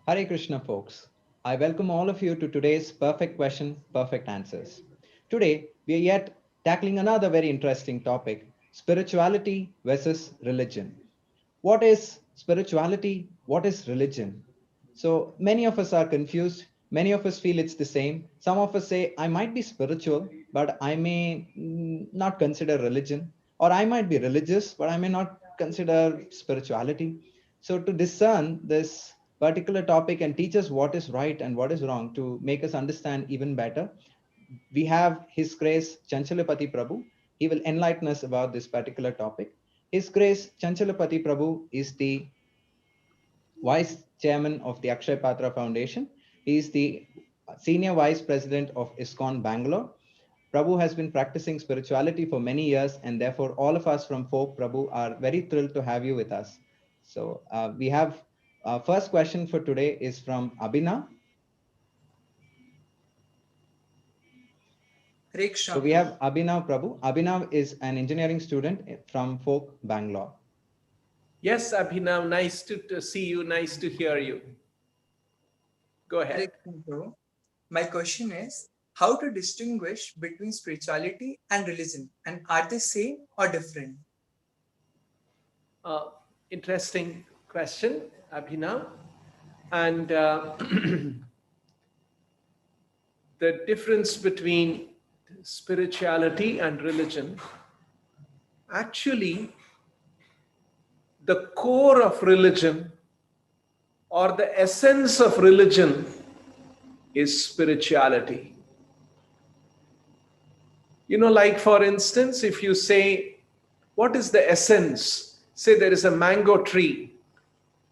Hare Krishna, folks. I welcome all of you to today's Perfect Question, Perfect Answers. Today, we are yet tackling another very interesting topic, spirituality versus religion. What is spirituality? What is religion? So many of us are confused. Many of us feel it's the same. Some of us say, I might be spiritual, but I may not consider religion. Or I might be religious, but I may not consider spirituality. So to discern this particular topic and teach us what is right and what is wrong, to make us understand even better, we have His Grace Chanchalapathi Prabhu. He will enlighten us about this particular topic. His Grace Chanchalapathi Prabhu is the Vice Chairman of the Akshay Patra Foundation. He is the Senior Vice President of ISKCON Bangalore. Prabhu has been practicing spirituality for many years, and therefore all of us from Folk Prabhu are very thrilled to have you with us. So we have first question for today is from Abhinav. So we have Abhinav Prabhu. Abhinav is an engineering student from Folk Bangalore. Yes, Abhinav, nice to see you, nice to hear you. Go ahead. My question is, how to distinguish between spirituality and religion, and are they same or different? Interesting question, Abhinav. And the difference between spirituality and religion, actually, the core of religion or the essence of religion is spirituality. You know, like for instance, if you say, what is the essence? Say there is a mango tree.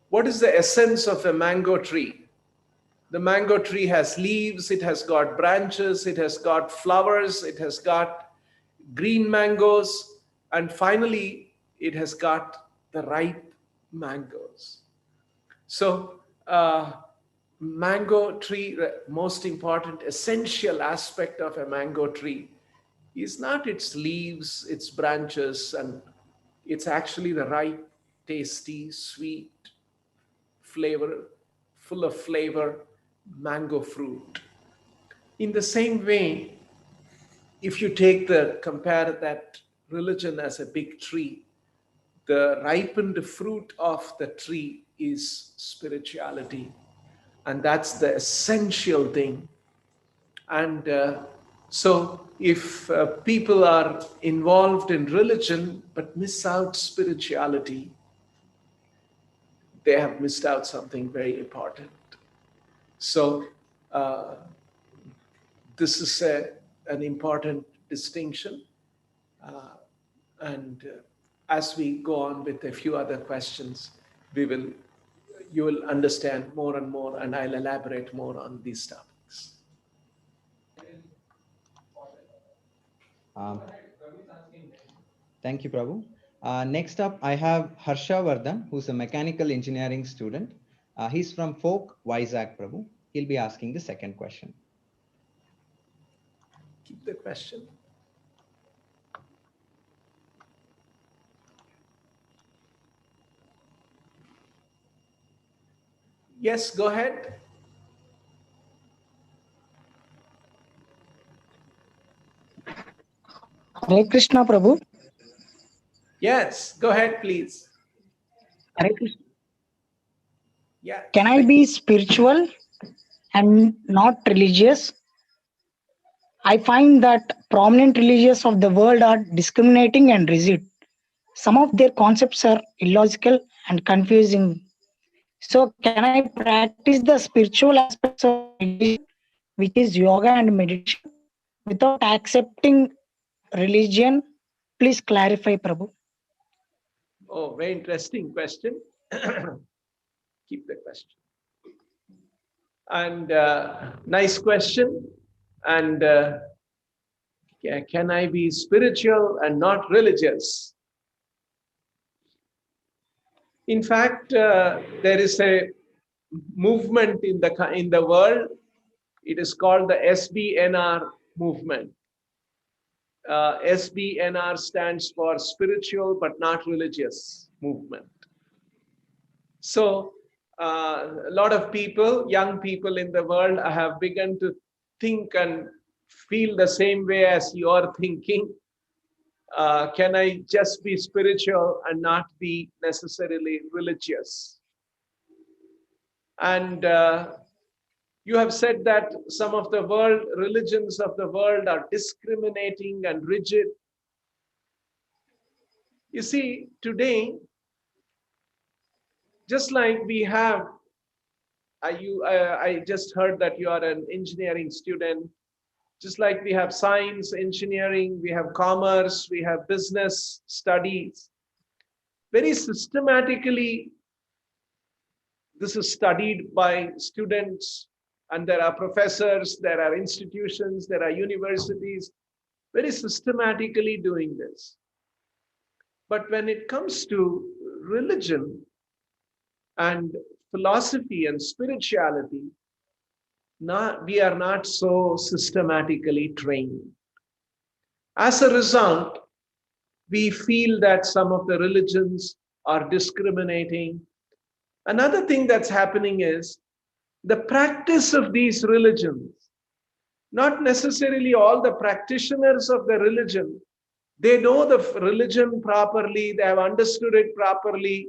What is the essence of a mango tree? The mango tree has leaves, it has got branches, it has got flowers, it has got green mangoes, and finally it has got the ripe mangoes. So mango tree, most important essential aspect of a mango tree is not its leaves, its branches, and it's actually the ripe, tasty, sweet, flavor, full of flavor mango fruit. In the same way, if you compare that religion as a big tree, the ripened fruit of the tree is spirituality, and that's the essential thing. And so if people are involved in religion but miss out spirituality, they have missed out something very important. So this is an important distinction. And as we go on with a few other questions, you will understand more and more, and I'll elaborate more on these topics. Thank you, Prabhu. Next up, I have Harsha Vardhan, who's a mechanical engineering student. He's from Folk Vizag, Prabhu. He'll be asking the second question. Keep the question. Yes, go ahead. Hare Krishna, Prabhu. Yes, go ahead, please. Hare Krishna. Yeah. Can I be spiritual and not religious? I find that prominent religions of the world are discriminating and rigid. Some of their concepts are illogical and confusing. So, can I practice the spiritual aspects of religion, which is yoga and meditation, without accepting religion? Please clarify, Prabhu. Oh, very interesting question. Keep the question. And nice question. And can I be spiritual and not religious? In fact, there is a movement in the world. It is called the SBNR movement. SBNR stands for Spiritual but Not Religious Movement. So a lot of people, young people in the world, have begun to think and feel the same way as you're thinking. Can I just be spiritual and not be necessarily religious? And you have said that some of the world religions of the world are discriminating and rigid. You see, today, just like we have, I just heard that you are an engineering student. Just like we have science, engineering, we have commerce, we have business studies. Very systematically, this is studied by students, and there are professors, there are institutions, there are universities, very systematically doing this. But when it comes to religion and philosophy and spirituality, we are not so systematically trained. As a result, we feel that some of the religions are discriminating. Another thing that's happening is the practice of these religions, not necessarily all the practitioners of the religion, they know the religion properly, they have understood it properly.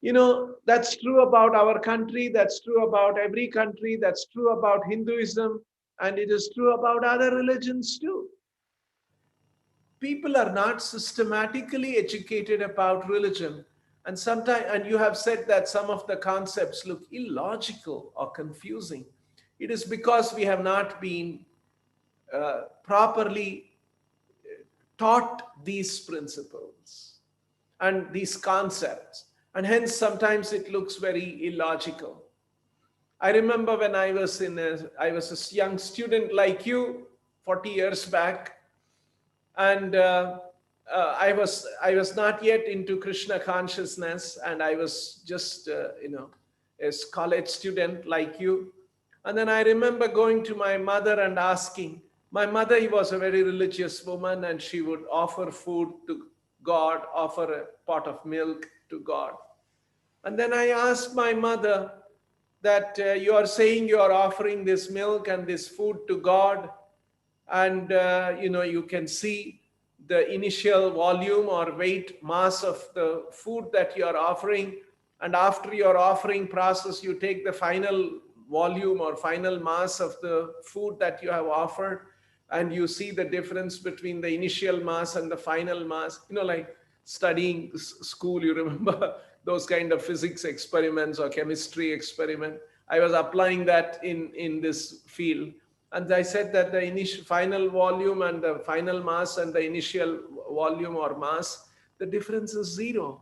You know, that's true about our country, that's true about every country, that's true about Hinduism, and it is true about other religions too. People are not systematically educated about religion. And sometimes, and you have said that some of the concepts look illogical or confusing. It is because we have not been properly taught these principles and these concepts. And hence, sometimes it looks very illogical. I remember when I was a young student like you 40 years back, and I was not yet into Krishna consciousness, and I was just a college student like you. And then I remember going to my mother and asking. My mother, he was a very religious woman, and she would offer food to God, offer a pot of milk to God. And then I asked my mother that you are saying you are offering this milk and this food to God, and you can see the initial volume or weight mass of the food that you are offering, and after your offering process you take the final volume or final mass of the food that you have offered, and you see the difference between the initial mass and the final mass. Like studying school, you remember those kind of physics experiments or chemistry experiment. I was applying that in this field. And I said that the initial final volume and the final mass and the initial volume or mass, the difference is zero.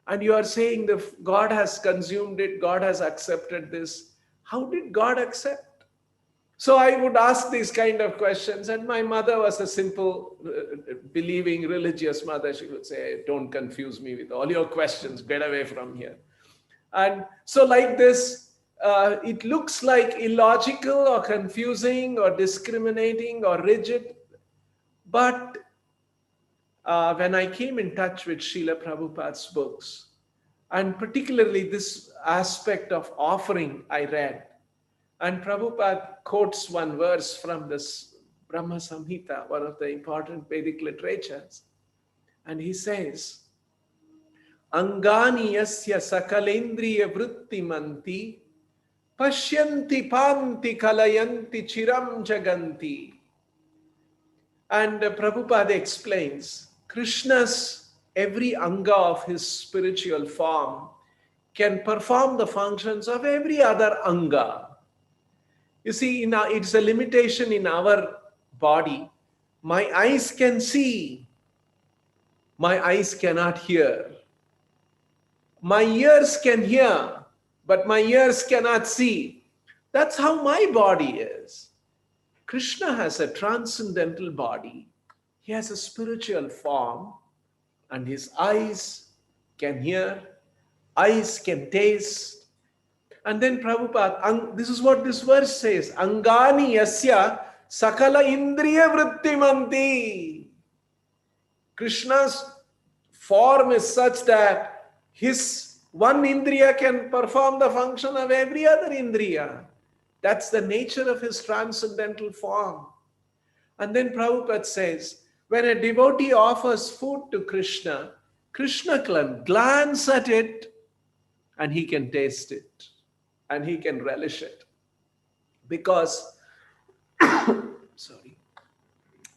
And you are saying that God has consumed it, God has accepted this. How did God accept? So I would ask these kind of questions, and my mother was a simple, believing, religious mother. She would say, don't confuse me with all your questions, get away from here. And so like this, it looks like illogical or confusing or discriminating or rigid. But when I came in touch with Srila Prabhupada's books, and particularly this aspect of offering, I read. And Prabhupada quotes one verse from this Brahma Samhita, one of the important Vedic literatures. And he says, Angani yasya sakalendriya vrittimanti Pashyanti panti kalayanti chiram jaganti. And Prabhupada explains, Krishna's every anga of his spiritual form can perform the functions of every other anga. You see, it's a limitation in our body. My eyes can see, my eyes cannot hear. My ears can hear, but my ears cannot see. That's how my body is. Krishna has a transcendental body. He has a spiritual form, and his eyes can hear, eyes can taste. And then Prabhupada, this is what this verse says, Angani yasya sakala indriya vrittimanti. Krishna's form is such that His one indriya can perform the function of every other indriya. That's the nature of his transcendental form. And then Prabhupada says, when a devotee offers food to Krishna, Krishna can glance at it and he can taste it and he can relish it. Because,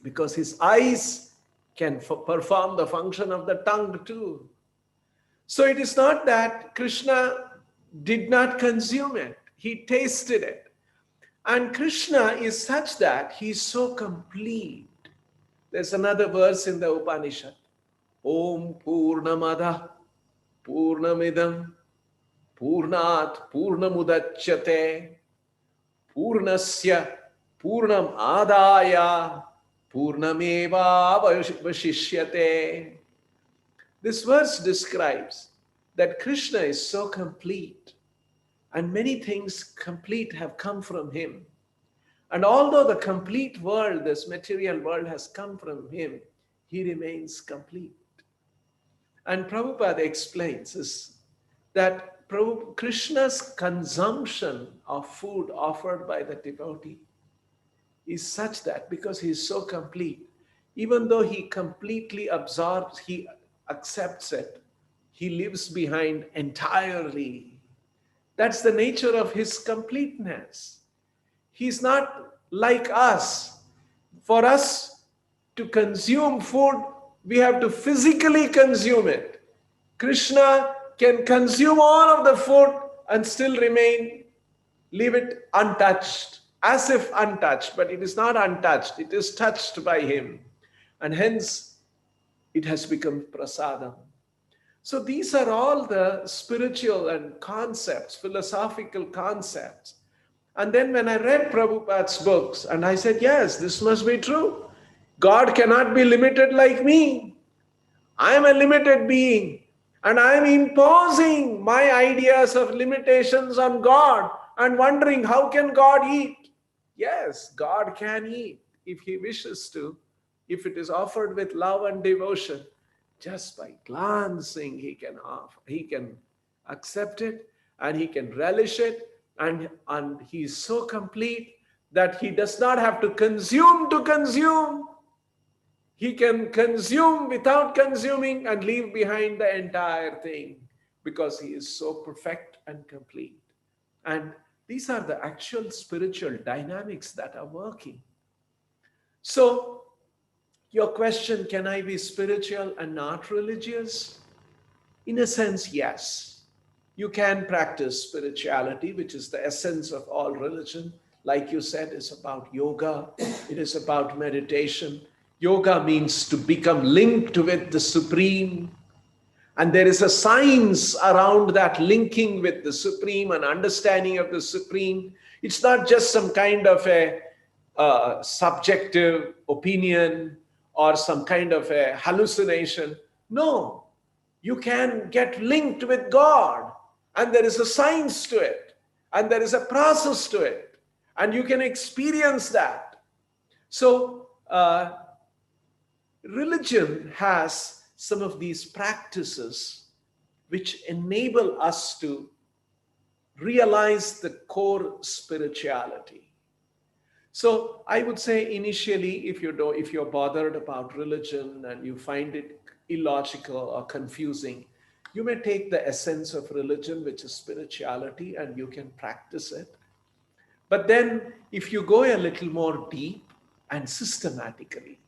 because his eyes can perform the function of the tongue too. So it is not that Krishna did not consume it, he tasted it. And Krishna is such that he is so complete. There's another verse in the Upanishad. Om Purnamada Purnamidam Purnat Purnamudachyate Purnasya Purnam Adaya Purnameva Vashishyate. This verse describes that Krishna is so complete, and many things complete have come from him. And although the complete world, this material world, has come from him, he remains complete. And Prabhupada explains this, that Krishna's consumption of food offered by the devotee is such that because he is so complete, even though he completely absorbs, he accepts it, he lives behind entirely. That's the nature of his completeness. He's not like us. For us to consume food, we have to physically consume it. Krishna can consume all of the food and still leave it untouched, as if untouched, but it is not untouched, it is touched by him. And hence, it has become prasadam. So these are all the spiritual and concepts, philosophical concepts. And then when I read Prabhupada's books, and I said, yes, this must be true. God cannot be limited like me. I am a limited being, and I am imposing my ideas of limitations on God and wondering, how can God eat? Yes, God can eat if he wishes to, if it is offered with love and devotion. Just by glancing, he can accept it and he can relish it, and he is so complete that he does not have to consume. He can consume without consuming and leave behind the entire thing because he is so perfect and complete. And these are the actual spiritual dynamics that are working. So, your question, can I be spiritual and not religious? In a sense, yes. You can practice spirituality, which is the essence of all religion. Like you said, it's about yoga. It is about meditation. Yoga means to become linked with the Supreme. And there is a science around that linking with the Supreme and understanding of the Supreme. It's not just some kind of a subjective opinion or some kind of a hallucination. No, you can get linked with God, and there is a science to it, and there is a process to it, and you can experience that. So, religion has some of these practices which enable us to realize the core spirituality. So I would say initially, if you're bothered about religion and you find it illogical or confusing, you may take the essence of religion, which is spirituality, and you can practice it. But then if you go a little more deep and systematically,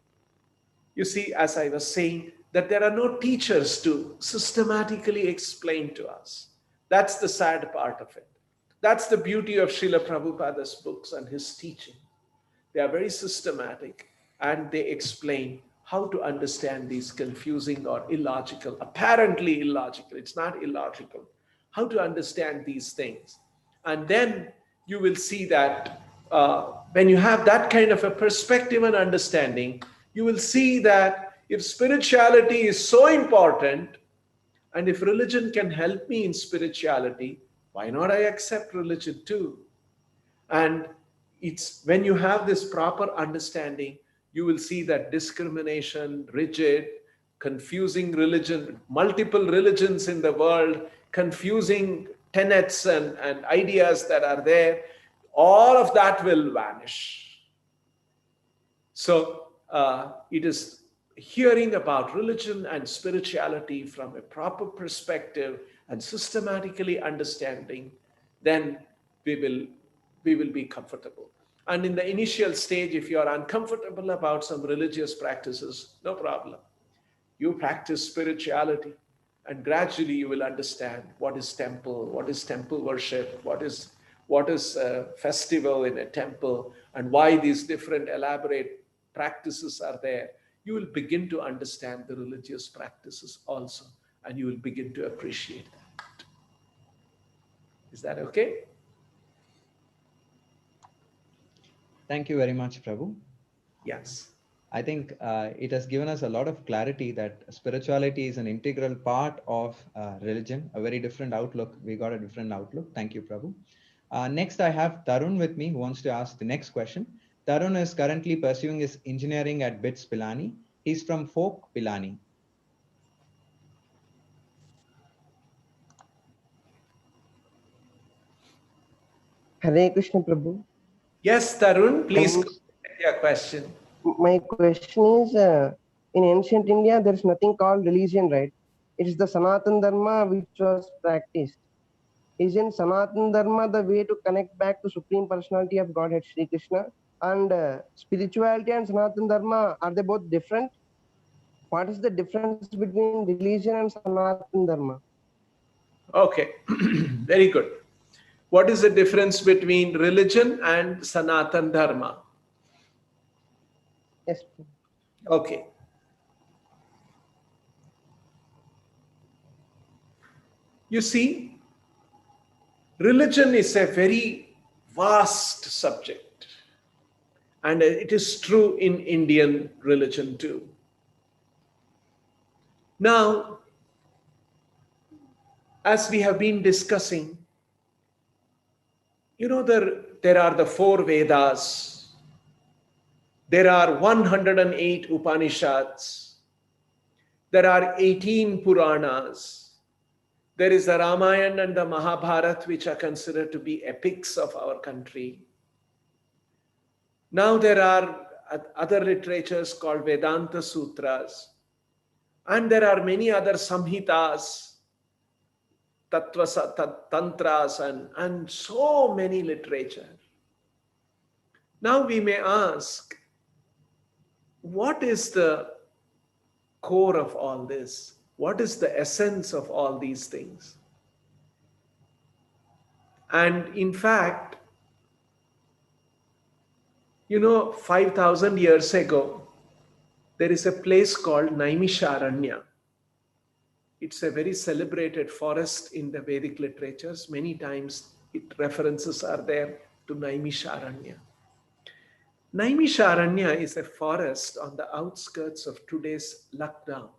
you see, as I was saying, that there are no teachers to systematically explain to us. That's the sad part of it. That's the beauty of Srila Prabhupada's books and his teaching. They are very systematic, and they explain how to understand these confusing or illogical, apparently illogical, it's not illogical, how to understand these things. And then you will see that when you have that kind of a perspective and understanding, you will see that if spirituality is so important, and if religion can help me in spirituality, why not I accept religion too? And it's when you have this proper understanding, you will see that discrimination, rigid, confusing religion, multiple religions in the world, confusing tenets and ideas that are there, all of that will vanish. So it is hearing about religion and spirituality from a proper perspective and systematically understanding, then we will be comfortable. And in the initial stage, if you are uncomfortable about some religious practices, no problem. You practice spirituality, and gradually you will understand what is temple worship, what is a festival in a temple, and why these different elaborate practices are there. You will begin to understand the religious practices also, and you will begin to appreciate that. Is that okay? Thank you very much, Prabhu. Yes. I think it has given us a lot of clarity that spirituality is an integral part of religion, a very different outlook. We got a different outlook. Thank you, Prabhu. Next, I have Tarun with me who wants to ask the next question. Tarun is currently pursuing his engineering at BITS Pilani. He's from Folk Pilani. Hare Krishna Prabhu. Yes, Tarun, please And go with your question. my question is, in ancient India, there is nothing called religion, right? It is the Sanatana Dharma which was practiced. Isn't Sanatana Dharma the way to connect back to Supreme Personality of Godhead, Sri Krishna? And spirituality and Sanatana Dharma, are they both different? What is the difference between religion and Sanatana Dharma? Okay, very good. What is the difference between religion and Sanatan Dharma? Yes. Okay. You see, religion is a very vast subject, and it is true in Indian religion too. Now, as we have been discussing, there are the four Vedas, there are 108 Upanishads, there are 18 Puranas, there is the Ramayana and the Mahabharata, which are considered to be epics of our country. Now there are other literatures called Vedanta Sutras, and there are many other Samhitas, Tantras, and so many literature. Now we may ask, what is the core of all this? What is the essence of all these things? And in fact, 5,000 years ago, there is a place called Naimisharanya. It's a very celebrated forest in the Vedic literatures. Many times references are there to Naimisharanya. Naimisharanya is a forest on the outskirts of today's Lucknow.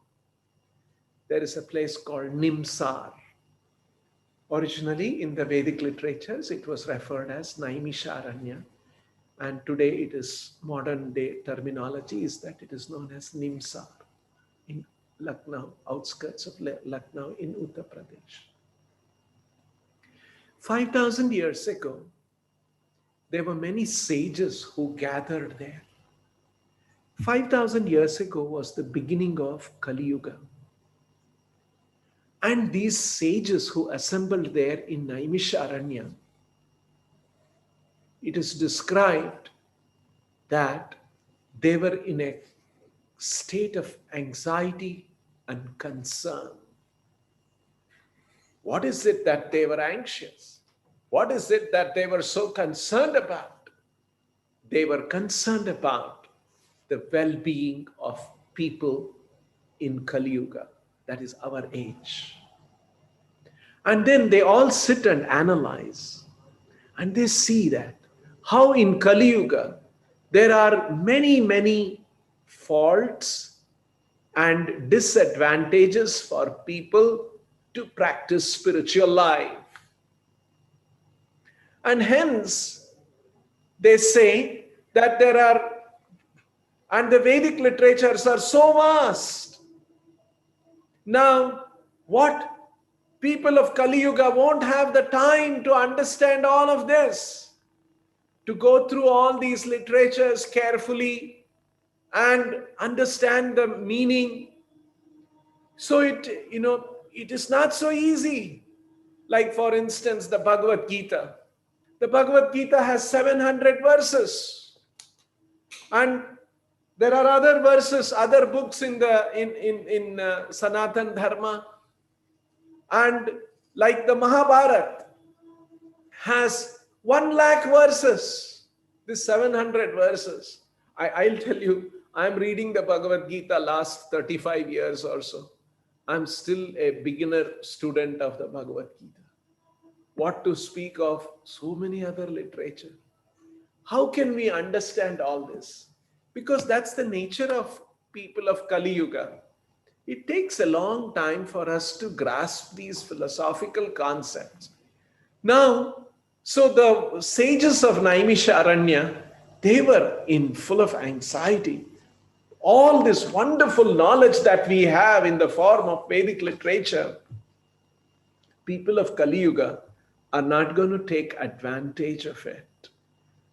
There is a place called Nimsar. Originally in the Vedic literatures, it was referred as Naimisharanya. And today it is modern day terminology is that it is known as Nimsar in Lucknow, outskirts of Lucknow in Uttar Pradesh. 5,000 years ago, there were many sages who gathered there. 5,000 years ago was the beginning of Kali Yuga. And these sages who assembled there in Naimisharanya, it is described that they were in a state of anxiety and concern. What is it that they were anxious? What is it that they were so concerned about? They were concerned about the well-being of people in Kali Yuga, that is our age. And then they all sit and analyze, and they see that how in Kali Yuga there are many, many faults and disadvantages for people to practice spiritual life. And hence, they say that and the Vedic literatures are so vast. Now, what? People of Kali Yuga won't have the time to understand all of this, to go through all these literatures carefully and understand the meaning. So it is not so easy. Like, for instance, the Bhagavad Gita. The Bhagavad Gita has 700 verses. And there are other verses, other books in Sanatana Dharma. And like the Mahabharata has 1 lakh verses, this 700 verses. I'll tell you, I'm reading the Bhagavad Gita last 35 years or so. I'm still a beginner student of the Bhagavad Gita. What to speak of so many other literature? How can we understand all this? Because that's the nature of people of Kali Yuga. It takes a long time for us to grasp these philosophical concepts. Now, so the sages of Naimisharanya, they were in full of anxiety. All this wonderful knowledge that we have in the form of Vedic literature, people of Kali Yuga are not going to take advantage of it.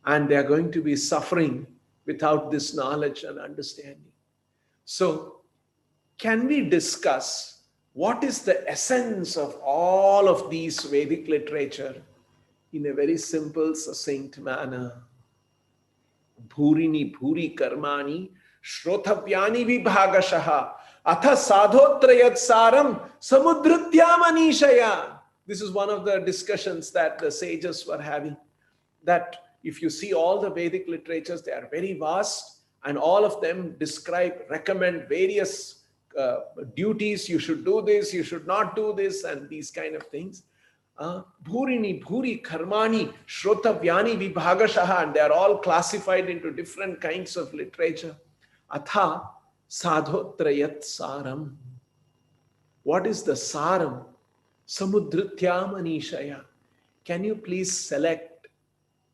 And they are going to be suffering without this knowledge and understanding. So, can we discuss what is the essence of all of these Vedic literature in a very simple, succinct manner? Bhurini bhuri karmani shrothavyani vibhagashaha atha sadhotrayat saram samudritya manishaya. This is one of the discussions that the sages were having. That if you see all the Vedic literatures, they are very vast, and all of them recommend various duties. You should do this, you should not do this, and these kind of things. Bhurini, bhuri, karmani, shrotavyani, vibhagashaha, and they are all classified into different kinds of literature. Atha sadhotrayat saram. What is the saram? Samudritya manishaya. Can you please select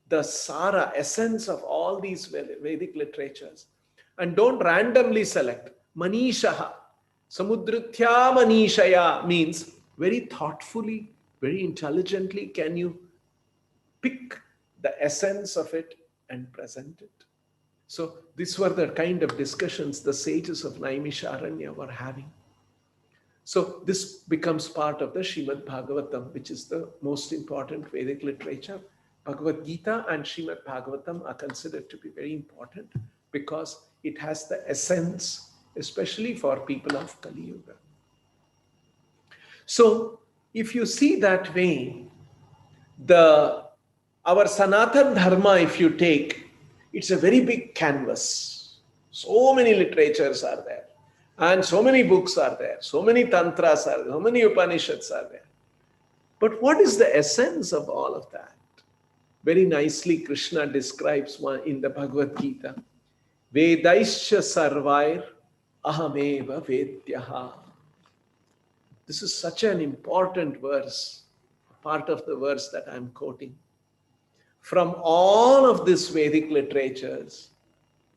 the sara, essence of all these Vedic literatures? And don't randomly select. Manishaha. Samudritya manishaya means very thoughtfully, very intelligently can you pick the essence of it and present it. So these were the kind of discussions the sages of Naimisharanya were having. So this becomes part of the Srimad Bhagavatam, which is the most important Vedic literature. Bhagavad Gita and Srimad Bhagavatam are considered to be very important because it has the essence, especially for people of Kali Yuga. So if you see that way, our Sanatana Dharma, if you take, it's a very big canvas. So many literatures are there. And so many books are there. So many tantras are there. So many Upanishads are there. But what is the essence of all of that? Very nicely Krishna describes one in the Bhagavad Gita. Vedaischa sarvair ahameva vedyaha. This is such an important verse, part of the verse that I'm quoting. From all of these Vedic literatures,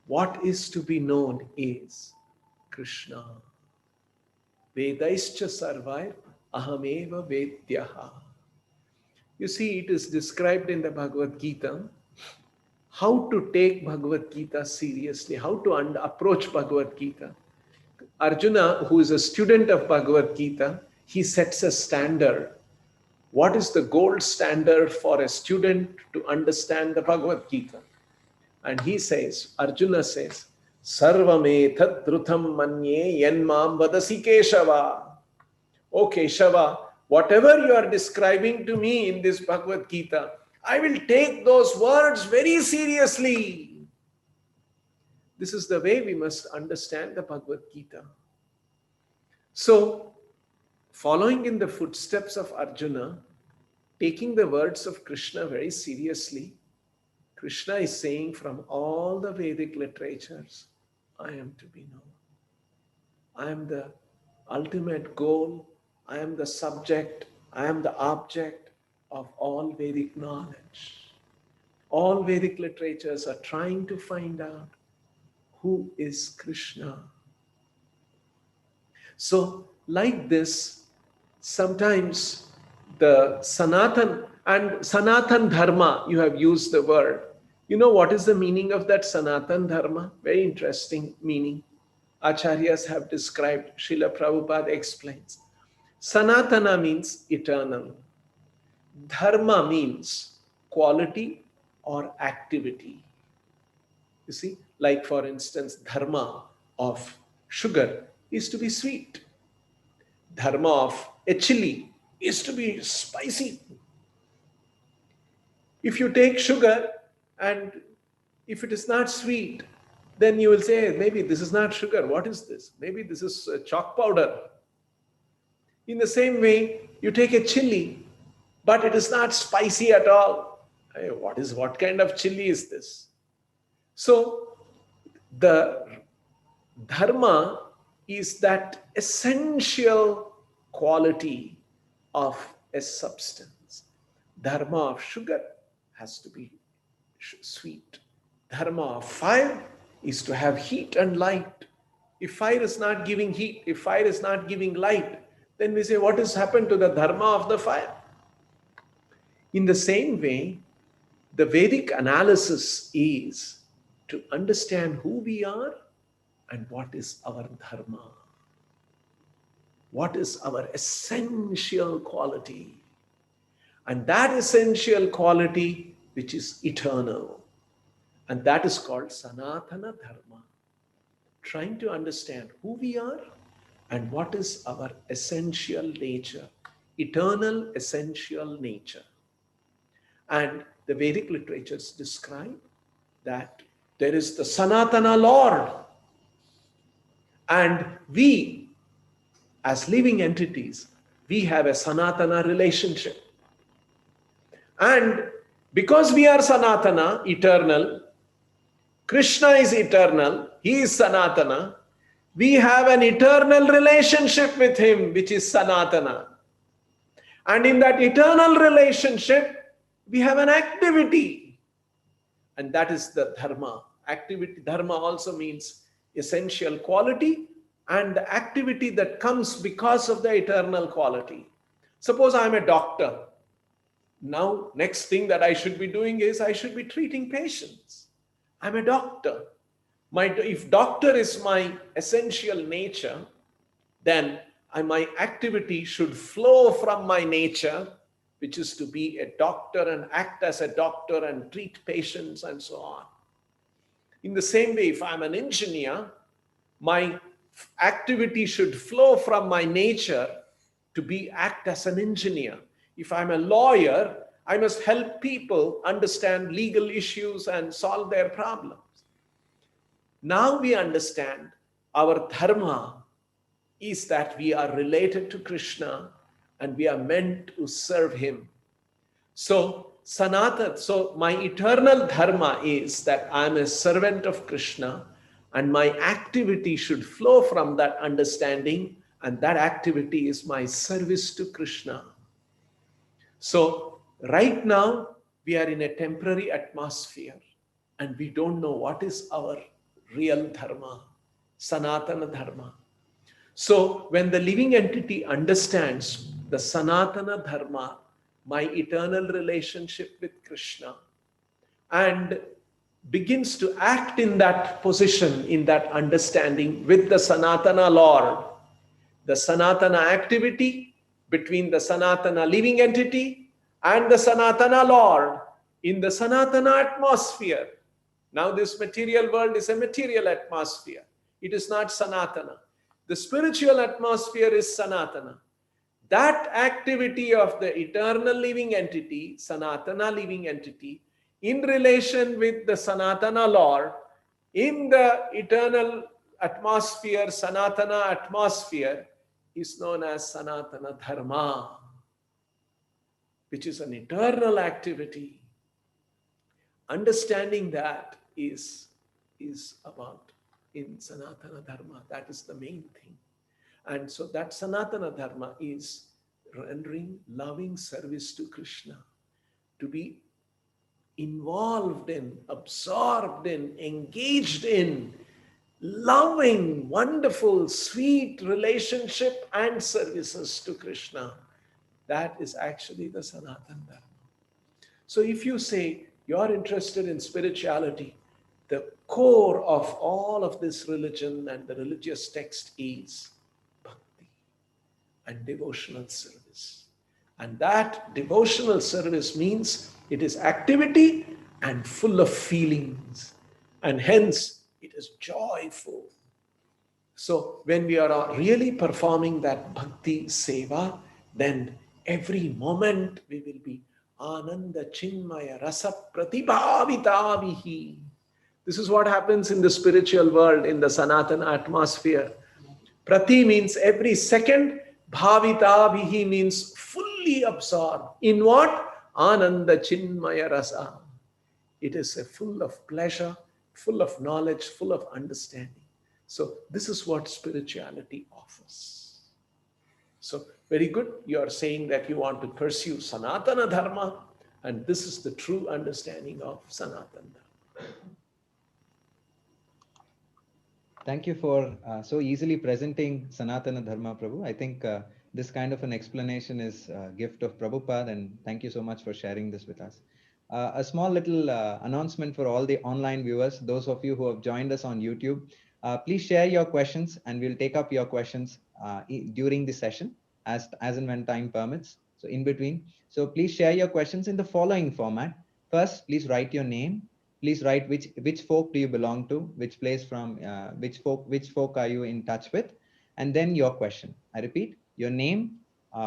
what is to be known is Krishna. Vedaischa sarvair ahameva vedyaha. You see, it is described in the Bhagavad Gita how to take Bhagavad Gita seriously, how to approach Bhagavad Gita. Arjuna, who is a student of Bhagavad Gita, he sets a standard. What is the gold standard for a student to understand the Bhagavad Gita? And he says, Arjuna says, Sarvame tadrutham manye yanmam vadasi Keshava. O Keshava, whatever you are describing to me in this Bhagavad Gita, I will take those words very seriously. This is the way we must understand the Bhagavad Gita. So, following in the footsteps of Arjuna, taking the words of Krishna very seriously, Krishna is saying from all the Vedic literatures, I am to be known. I am the ultimate goal. I am the subject. I am the object of all Vedic knowledge. All Vedic literatures are trying to find out who is Krishna. So Like this, sometimes the Sanatan Dharma, you have used the word. You know what is the meaning of that Sanatan Dharma? Very interesting meaning. Acharyas have described, Srila Prabhupada explains. Sanatana means eternal. Dharma means quality or activity. You see, like for instance, dharma of sugar is to be sweet. Dharma of a chili is to be spicy. If you take sugar and if it is not sweet, then you will say, maybe this is not sugar. What is this? Maybe this is chalk powder. In the same way, you take a chili, but it is not spicy at all. Hey, what kind of chili is this? So the dharma is that essential quality of a substance. Dharma of sugar has to be sweet. Dharma of fire is to have heat and light. If fire is not giving heat, if fire is not giving light, then we say, what has happened to the dharma of the fire? In the same way, the Vedic analysis is to understand who we are and what is our dharma. What is our essential quality? And that essential quality, which is eternal, and that is called Sanatana Dharma. Trying to understand who we are and what is our essential nature, eternal essential nature. And the Vedic literatures describe that there is the Sanatana Lord, and we, as living entities, we have a Sanatana relationship. And because we are Sanatana, eternal, Krishna is eternal, he is Sanatana, we have an eternal relationship with him, which is Sanatana. And in that eternal relationship, we have an activity. And that is the dharma. Activity, dharma also means essential quality and the activity that comes because of the eternal quality. Suppose I am a doctor. Now, next thing that I should be doing is I should be treating patients. I'm a doctor. If doctor is my essential nature, then my activity should flow from my nature, which is to be a doctor and act as a doctor and treat patients and so on. In the same way, if I'm an engineer, my activity should flow from my nature to act as an engineer. If I'm a lawyer, I must help people understand legal issues and solve their problems. Now we understand our dharma is that we are related to Krishna and we are meant to serve him. So my eternal dharma is that I am a servant of Krishna and my activity should flow from that understanding, and that activity is my service to Krishna. So right now we are in a temporary atmosphere and we don't know what is our real dharma, Sanatana Dharma. So when the living entity understands the Sanatana Dharma, my eternal relationship with Krishna, and begins to act in that position, in that understanding with the Sanatana Lord, the Sanatana activity between the Sanatana living entity and the Sanatana Lord in the Sanatana atmosphere. Now this material world is a material atmosphere. It is not Sanatana. The spiritual atmosphere is Sanatana. That activity of the eternal living entity, Sanatana living entity, in relation with the Sanatana Lord, in the eternal atmosphere, Sanatana atmosphere, is known as Sanatana Dharma, which is an eternal activity. Understanding that is about in Sanatana Dharma. That is the main thing. And so that Sanatana Dharma is rendering loving service to Krishna, to be involved in, absorbed in, engaged in loving, wonderful, sweet relationship and services to Krishna. That is actually the Sanatana Dharma. So if you say you're interested in spirituality, the core of all of this religion and the religious text is bhakti and devotional service. And that devotional service means it is activity and full of feelings. And hence, it is joyful. So when we are really performing that bhakti seva, then every moment we will be ananda chinmaya rasa pratibhavitavihi. This is what happens in the spiritual world, in the Sanatana atmosphere. Prati means every second, bhavitavihi means fully absorbed. In what? Ananda chinmaya rasa. It is a full of pleasure, full of knowledge, full of understanding. So this is what spirituality offers. So very good. You are saying that you want to pursue Sanatana Dharma, and this is the true understanding of Sanatana Dharma. Thank you for so easily presenting Sanatana Dharma, Prabhu. I think this kind of an explanation is a gift of Prabhupada, and thank you so much for sharing this with us. A small little announcement for all the online viewers, those of you who have joined us on YouTube. Please share your questions, and we'll take up your questions during the session as and when time permits. So in between. So please share your questions in the following format. First, please write your name. Please write which folk do you belong to, which place from, which folk are you in touch with, and then your question. I repeat, your name,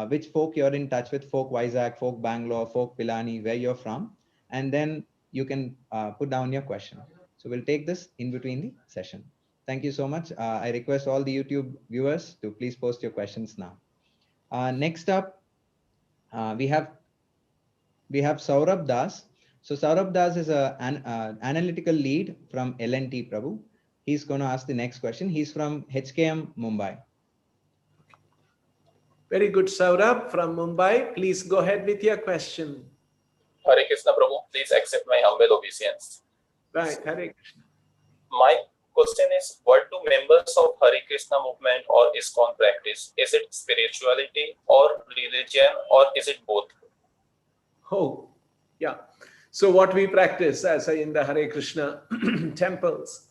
which folk you're in touch with, folk Vizag, folk Bangalore, folk Pilani, where you're from, and then you can put down your question. So we'll take this in between the session. Thank you so much. I request all the YouTube viewers to please post your questions now. Next up, we have Saurabh Das. So Saurabh Das is an analytical lead from L&T, Prabhu. He's going to ask the next question. He's from HKM Mumbai. Very good, Saurabh from Mumbai. Please go ahead with your question. Hare Krishna, Prabhu. Please accept my humble obeisance. Right, Hare Krishna. My question is, what do members of Hare Krishna movement or ISKCON practice? Is it spirituality or religion, or is it both? Oh, yeah. So what we practice as in the Hare Krishna temples,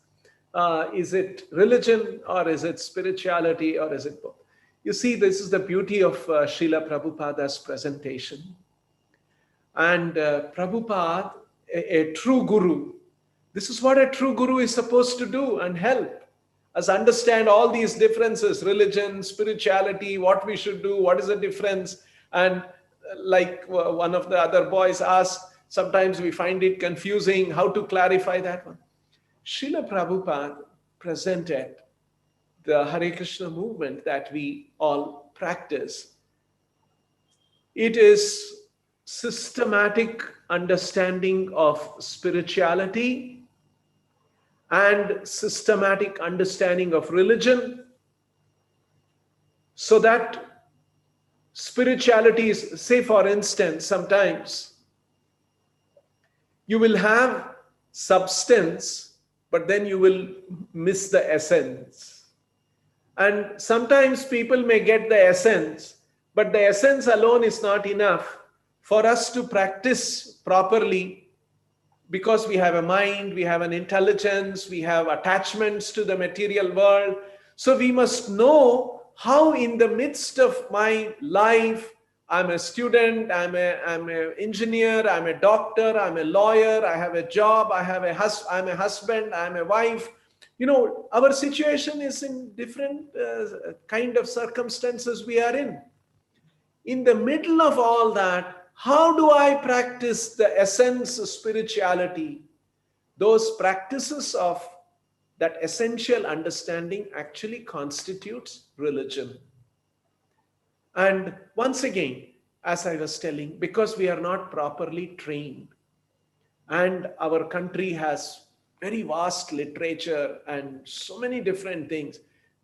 is it religion or is it spirituality or is it both? You see, this is the beauty of Srila Prabhupada's presentation. And Prabhupada, a true guru, this is what a true guru is supposed to do and help us understand all these differences, religion, spirituality, what we should do, what is the difference. And like one of the other boys asked, sometimes we find it confusing how to clarify that one. Srila Prabhupada presented the Hare Krishna movement that we all practice. It is systematic understanding of spirituality and systematic understanding of religion, so that spirituality is, say for instance, sometimes you will have substance, but then you will miss the essence. And sometimes people may get the essence, but the essence alone is not enough for us to practice properly, because we have a mind, we have an intelligence, we have attachments to the material world. So we must know how in the midst of my life, I'm a student, I'm an engineer, I'm a doctor, I'm a lawyer, I have a job, I'm a husband, I'm a wife. You know, our situation is in different kind of circumstances we are in. In the middle of all that, how do I practice the essence of spirituality? Those practices of that essential understanding actually constitutes religion. And once again, as I was telling, because we are not properly trained, and our country has very vast literature and so many different things,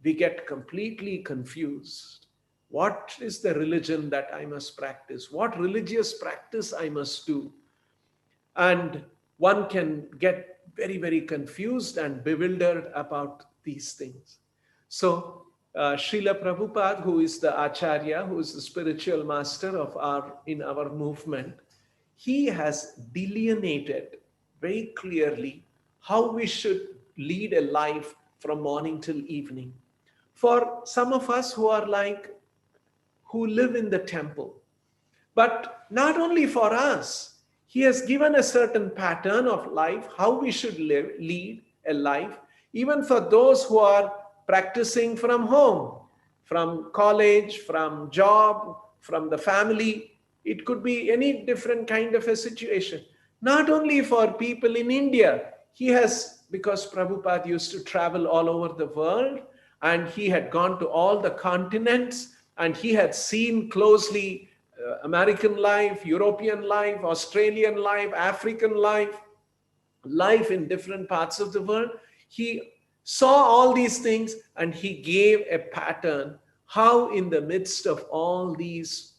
we get completely confused. What is the religion that I must practice? What religious practice I must do? And one can get very, very confused and bewildered about these things. So Srila Prabhupada, who is the Acharya, who is the spiritual master of our movement, he has delineated very clearly how we should lead a life from morning till evening. For some of us who live in the temple, but not only for us, he has given a certain pattern of life, how we should lead a life, even for those who are practicing from home, from college, from job, from the family. It could be any different kind of a situation. Not only for people in India, he has, because Prabhupada used to travel all over the world, and he had gone to all the continents, and he had seen closely American life, European life, Australian life, African life, life in different parts of the world. He saw all these things and he gave a pattern how in the midst of all these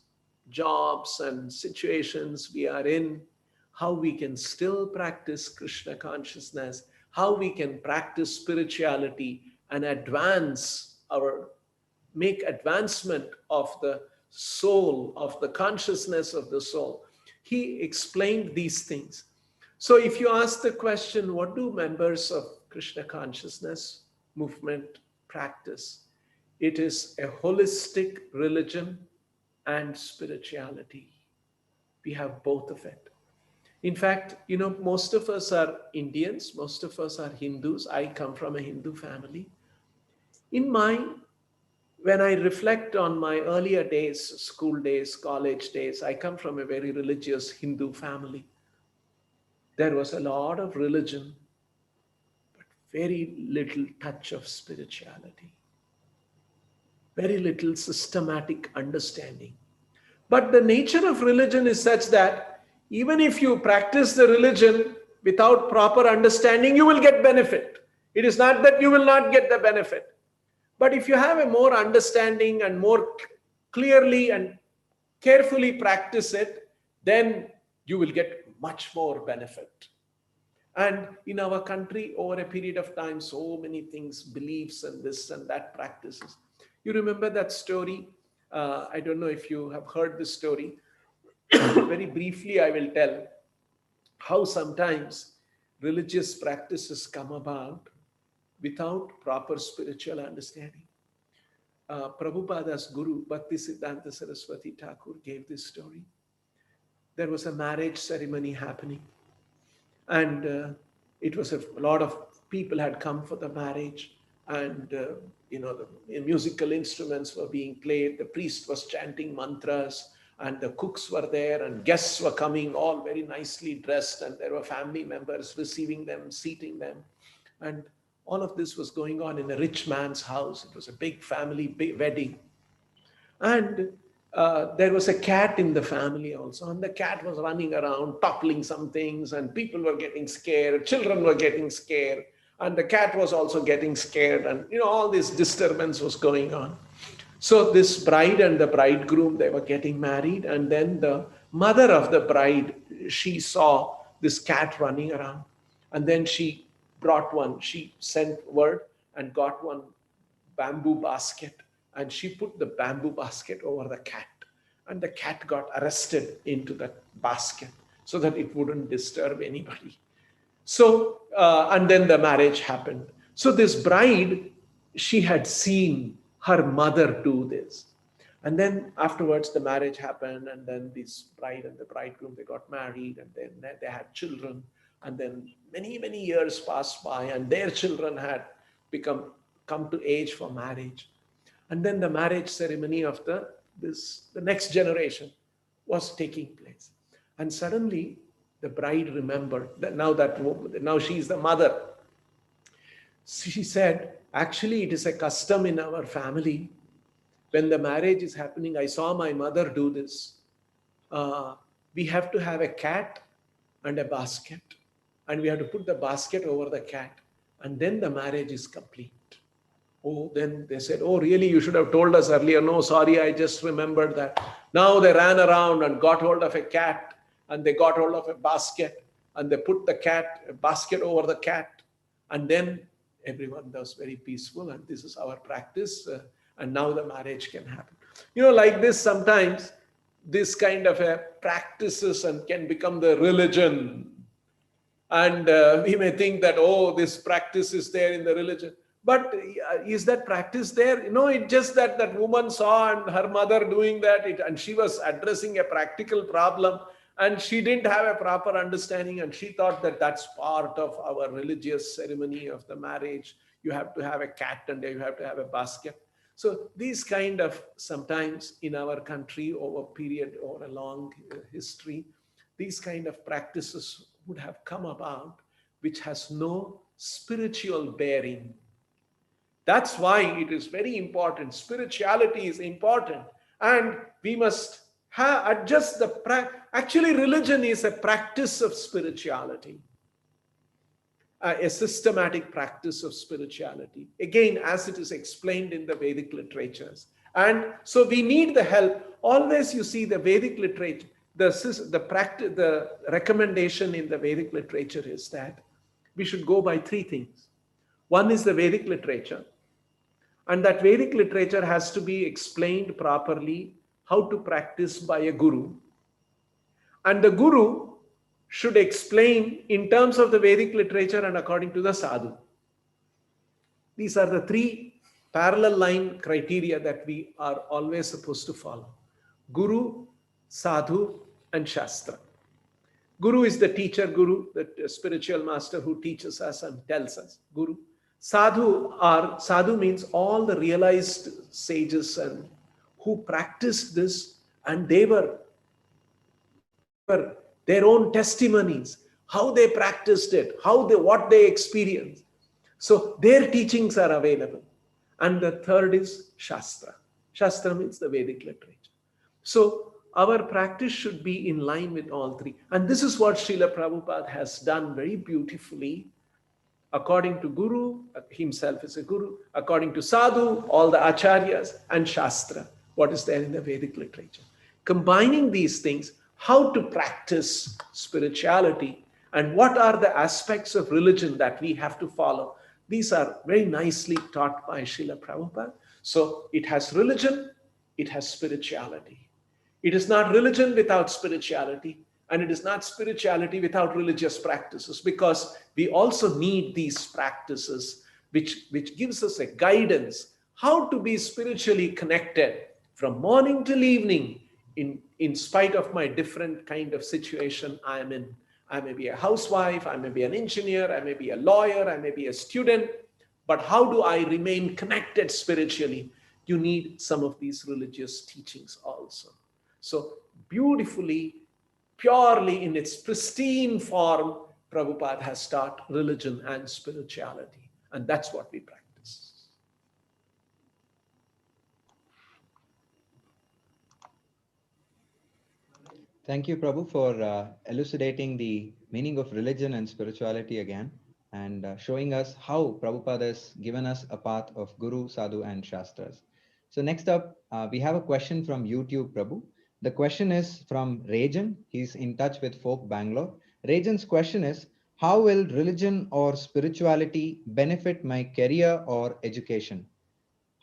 jobs and situations we are in, how we can still practice Krishna consciousness, how we can practice spirituality and make advancement of the soul, of the consciousness of the soul. He explained these things. So if you ask the question, what do members of Krishna consciousness movement practice? It is a holistic religion and spirituality. We have both of it. In fact, most of us are Indians, most of us are Hindus. I come from a Hindu family. When I reflect on my earlier days, school days, college days, I come from a very religious Hindu family. There was a lot of religion, but very little touch of spirituality, very little systematic understanding. But the nature of religion is such that even if you practice the religion without proper understanding, you will get benefit. It is not that you will not get the benefit. But if you have a more understanding and more clearly and carefully practice it, then you will get much more benefit. And in our country, over a period of time, so many things, beliefs and this and that practices. You remember that story? I don't know if you have heard this story. Very briefly, I will tell how sometimes religious practices come about without proper spiritual understanding. Prabhupada's guru, Bhaktisiddhanta Saraswati Thakur, gave this story. There was a marriage ceremony happening, and it was a lot of people had come for the marriage, and the musical instruments were being played. The priest was chanting mantras, and the cooks were there, and guests were coming, all very nicely dressed, and there were family members receiving them, seating them, and all of this was going on in a rich man's house. It was a big family wedding. And there was a cat in the family also. And the cat was running around, toppling some things, and people were getting scared. Children were getting scared. And the cat was also getting scared. And, all this disturbance was going on. So this bride and the bridegroom, they were getting married. And then the mother of the bride, she saw this cat running around. And then she sent word and got one bamboo basket, and she put the bamboo basket over the cat, and the cat got arrested into the basket so that it wouldn't disturb anybody. So, and then the marriage happened. So this bride, she had seen her mother do this. And then afterwards the marriage happened, and then this bride and the bridegroom, they got married, and then they had children. And then many, many years passed by, and their children had come to age for marriage. And then the marriage ceremony of the next generation was taking place. And suddenly the bride remembered that now she's the mother. She said, actually, it is a custom in our family. When the marriage is happening, I saw my mother do this. We have to have a cat and a basket. And we have to put the basket over the cat, and then the marriage is complete. Oh, then they said, oh, really, you should have told us earlier. No, sorry, I just remembered that. Now they ran around and got hold of a cat, and they got hold of a basket, and they put the basket over the cat. And then everyone was very peaceful, and this is our practice, and now the marriage can happen. Like this, sometimes this kind of a practices and can become the religion. And we may think that, oh, this practice is there in the religion. But is that practice there? It's just that woman saw and her mother doing that, and she was addressing a practical problem, and she didn't have a proper understanding, and she thought that that's part of our religious ceremony of the marriage. You have to have a cat and you have to have a basket. So these kind of, sometimes in our country over period or a long history, these kind of practices would have come about which has no spiritual bearing. That's why it is very important. Spirituality is important, and we must adjust the actually, religion is a practice of spirituality, a systematic practice of spirituality, again, as it is explained in the Vedic literatures. And so we need the help. Always, you see, the Vedic literature, the recommendation in the Vedic literature is that we should go by three things. One is the Vedic literature, and that Vedic literature has to be explained properly how to practice by a guru. And the guru should explain in terms of the Vedic literature and according to the sadhu. These are the three parallel line criteria that we are always supposed to follow: guru, sadhu, and shastra. Guru is the teacher, guru, the spiritual master who teaches us and tells us, guru. Sadhu means all the realized sages and who practiced this, and they were their own testimonies, how they practiced it, what they experienced. So their teachings are available. And the third is Shastra. Shastra means the Vedic literature. So our practice should be in line with all three. And this is what Srila Prabhupada has done very beautifully. According to Guru, himself is a Guru. According to Sadhu, all the Acharyas, and Shastra, what is there in the Vedic literature. Combining these things, how to practice spirituality, and what are the aspects of religion that we have to follow. These are very nicely taught by Srila Prabhupada. So it has religion, it has spirituality. It is not religion without spirituality, and it is not spirituality without religious practices, because we also need these practices which gives us a guidance how to be spiritually connected from morning till evening in spite of my different kind of situation I am in. I may be a housewife, I may be an engineer, I may be a lawyer, I may be a student, but how do I remain connected spiritually? You need some of these religious teachings also. So beautifully, purely in its pristine form, Prabhupada has taught religion and spirituality, and that's what we practice. Thank you, Prabhu, for elucidating the meaning of religion and spirituality again, and showing us how Prabhupada has given us a path of Guru, Sadhu, and Shastras. So next up, we have a question from YouTube, Prabhu. The question is from Rajan. He's in touch with Folk Bangalore. Rajan's question is, how will religion or spirituality benefit my career or education?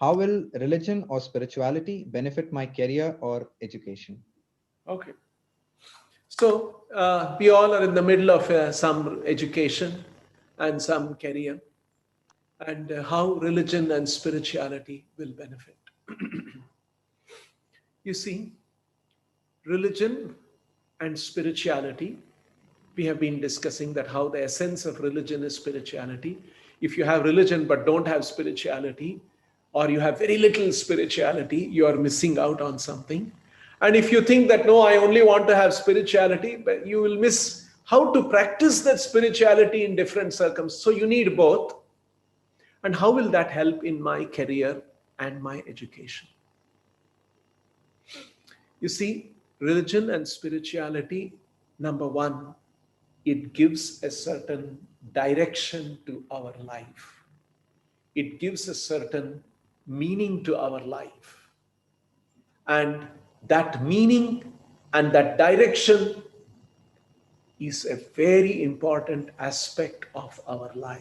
How will religion or spirituality benefit my career or education? Okay. So we all are in the middle of some education and some career, and how religion and spirituality will benefit. You see, religion and spirituality, we have been discussing that how the essence of religion is spirituality. If you have religion but don't have spirituality, or you have very little spirituality, you are missing out on something. And if you think that, no, I only want to have spirituality, but you will miss how to practice that spirituality in different circumstances. So you need both. And how will that help in my career and my education? You see, religion and spirituality, number one, it gives a certain direction to our life. It gives a certain meaning to our life. And that meaning and that direction is a very important aspect of our life.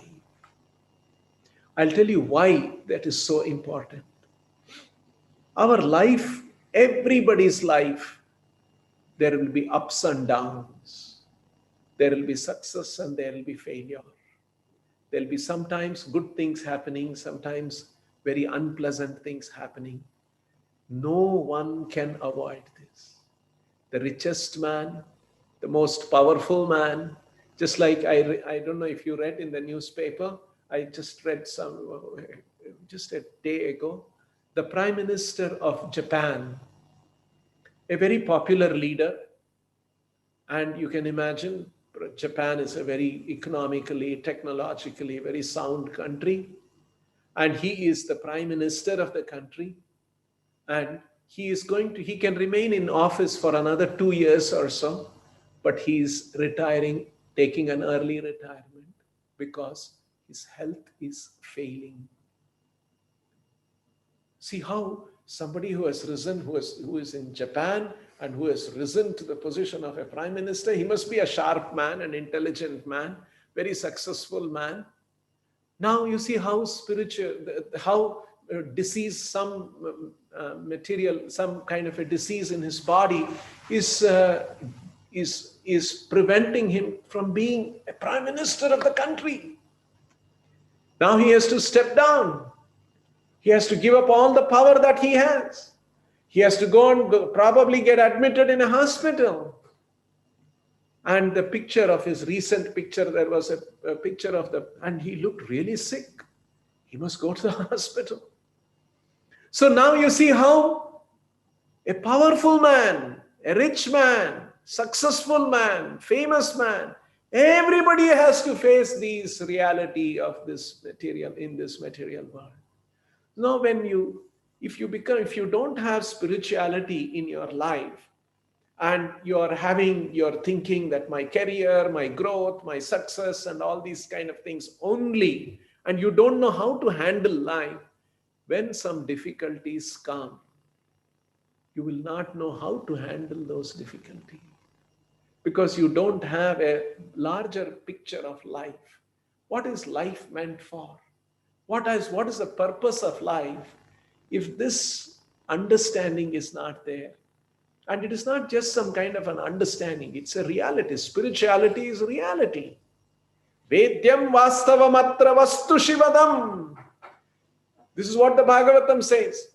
I'll tell you why that is so important. Our life, everybody's life, there will be ups and downs. There will be success and there will be failure. There'll be sometimes good things happening, sometimes very unpleasant things happening. No one can avoid this. The richest man, the most powerful man, just like I don't know if you read in the newspaper, I just read just a day ago, the Prime Minister of Japan, a very popular leader, and you can imagine Japan is a very economically, technologically very sound country, and he is the Prime Minister of the country, and he can remain in office for another 2 years or so, but he's retiring, taking an early retirement because his health is failing. See how somebody who has risen, who is in Japan and who has risen to the position of a prime minister, he must be a sharp man, an intelligent man, very successful man. Now you see how how disease, some material, some kind of a disease in his body is preventing him from being a prime minister of the country. Now he has to step down. He has to give up all the power that he has. He has to go and probably get admitted in a hospital. And the picture of his recent picture, there was a picture of and he looked really sick. He must go to the hospital. So now you see how a powerful man, a rich man, successful man, famous man, everybody has to face this reality of this material, in this material world. Now, if you don't have spirituality in your life, and you're thinking that my career, my growth, my success, and all these kind of things only, and you don't know how to handle life, when some difficulties come, you will not know how to handle those difficulties because you don't have a larger picture of life. What is life meant for? What is the purpose of life? If this understanding is not there, and it is not just some kind of an understanding, it's a reality. Spirituality is reality. Vedyam vastavamatra vastu shivadam. This is what the Bhagavatam says.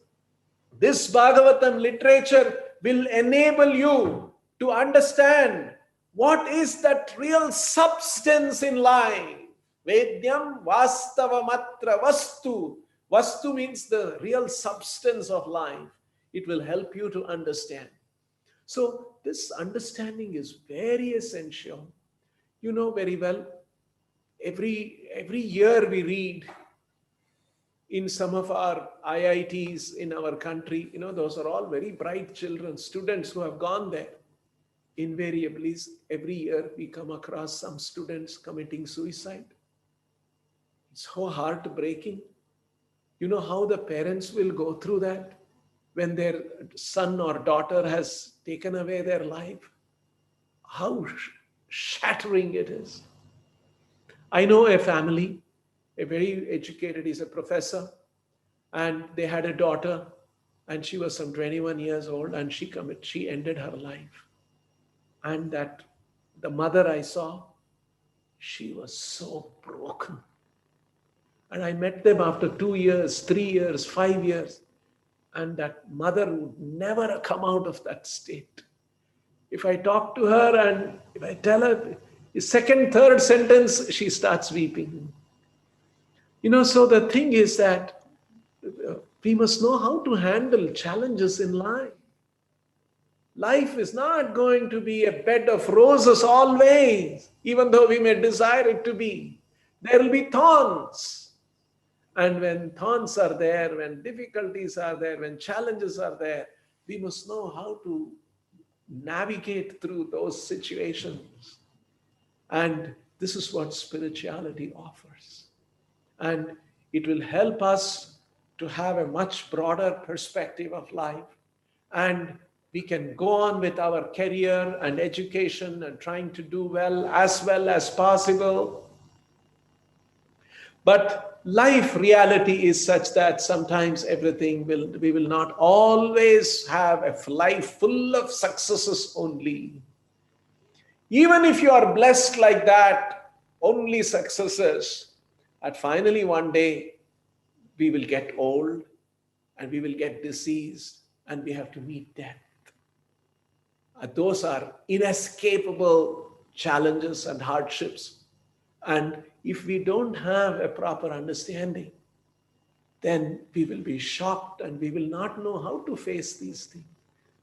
This Bhagavatam literature will enable you to understand what is that real substance in life. Vedyam vastavamatra vastu. Vastu means the real substance of life. It will help you to understand. So this understanding is very essential. You know very well, every year we read in some of our IITs in our country, those are all very bright children, students who have gone there. Invariably, every year we come across some students committing suicide. It's so heartbreaking. You know how the parents will go through that when their son or daughter has taken away their life? How shattering it is. I know a family, a very educated, he's a professor, and they had a daughter, and she was some 21 years old, and she ended her life. And the mother I saw, she was so broken. And I met them after 2 years, 3 years, 5 years, and that mother would never come out of that state. If I talk to her and if I tell her, the second, third sentence, she starts weeping. So the thing is that we must know how to handle challenges in life. Life is not going to be a bed of roses always, even though we may desire it to be. There will be thorns. And when thorns are there, when difficulties are there, when challenges are there, we must know how to navigate through those situations. And this is what spirituality offers. And it will help us to have a much broader perspective of life. And we can go on with our career and education and trying to do well as possible. But life reality is such that sometimes we will not always have a life full of successes only. Even if you are blessed like that, only successes, and finally one day we will get old and we will get diseased and we have to meet death. Those are inescapable challenges and hardships. And if we don't have a proper understanding, then we will be shocked and we will not know how to face these things.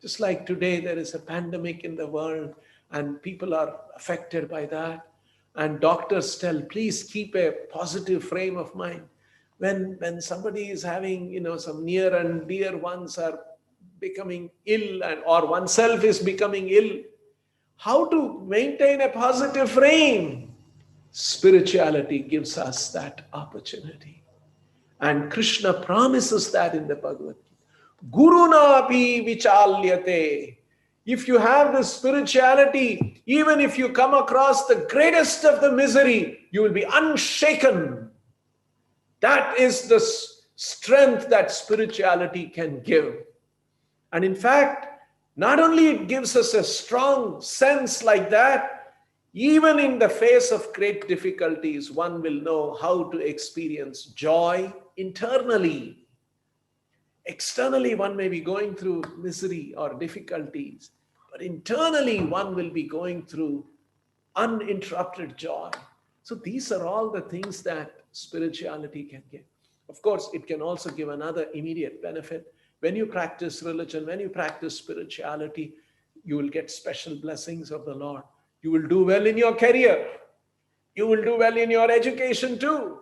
Just like today, there is a pandemic in the world and people are affected by that. And doctors tell, please keep a positive frame of mind. When somebody is having, some near and dear ones are becoming ill or oneself is becoming ill, how to maintain a positive frame? Spirituality gives us that opportunity. And Krishna promises that in the Bhagavad Gita. Guruna api vichalyate. If you have the spirituality, even if you come across the greatest of the misery, you will be unshaken. That is the strength that spirituality can give. And in fact, not only it gives us a strong sense like that, even in the face of great difficulties, one will know how to experience joy internally. Externally, one may be going through misery or difficulties, but internally, one will be going through uninterrupted joy. So these are all the things that spirituality can give. Of course, it can also give another immediate benefit. When you practice religion, when you practice spirituality, you will get special blessings of the Lord. You will do well in your career. You will do well in your education too.